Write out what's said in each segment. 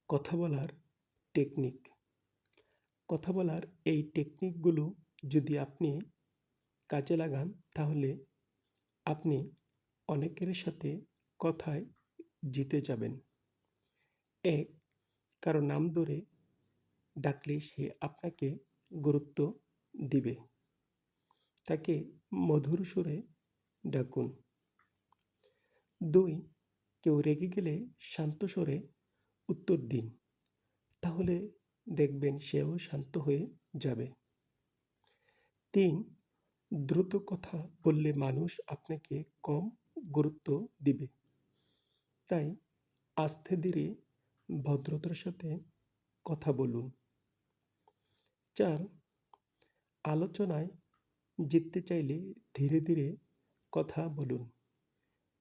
কথা বলার টেকনিক। কথা বলার এই টেকনিকগুলো যদি আপনি কাজে লাগান তাহলে আপনি অনেকের সাথে কথায় জিতে যাবেন। ১. কারো নাম ধরে ডাকলে সে আপনাকে গুরুত্ব দিবে। তাকে মধুর সুরে ডাকুন। ২. কেউ রেগে গেলে শান্ত স্বরে উত্তর দিন। তাহলে দেখবেন সেও শান্ত হয়ে যাবে। ৩. দ্রুত কথা বললে মানুষ আপনাকে কম গুরুত্ব দিবে। তাই আস্তে ধীরে ভদ্রতার সাথে কথা বলুন। ৪. আলোচনায় জিততে চাইলে ধীরে ধীরে কথা বলুন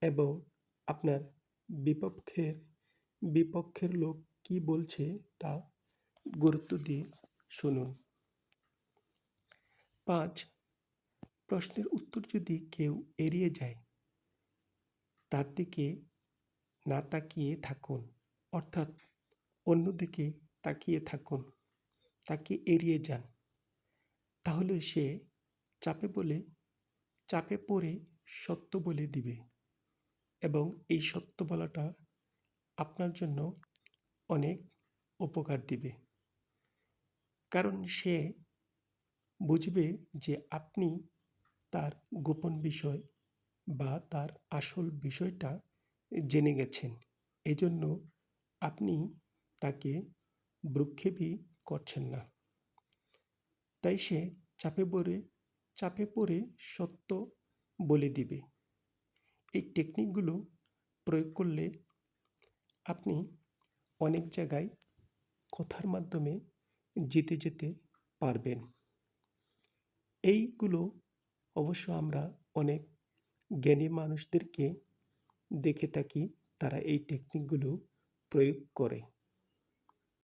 এবং আপনার বিপক্ষের লোক কি বলছে তা গুরুত্ব দিয়ে শুনুন। ৫. প্রশ্নের উত্তর যদি কেউ এড়িয়ে যায় তার দিকে না তাকিয়ে থাকুন, অর্থাৎ অন্যদিকে তাকিয়ে থাকুন, তাকে এড়িয়ে যান। তাহলে সে চাপে পড়ে সত্য বলে দিবে এবং এই সত্য বলাটা আপনার জন্য অনেক উপকার দিবে। কারণ সে বুঝবে যে আপনি তার গোপন বিষয় বা তার আসল বিষয়টা জেনে গেছেন। এজন্য আপনি তাকে ভ্রুক্ষেপই করছেন না। তাই সে চাপে পড়ে সত্য বলে দিবে। এই টেকনিকগুলো প্রয়োগ করলে আপনি অনেক জায়গায় কথার মাধ্যমে জিতে যেতে পারবেন। এইগুলো অবশ্য আমরা অনেক জ্ঞানী মানুষদেরকে দেখে থাকি, তারা এই টেকনিকগুলো প্রয়োগ করে।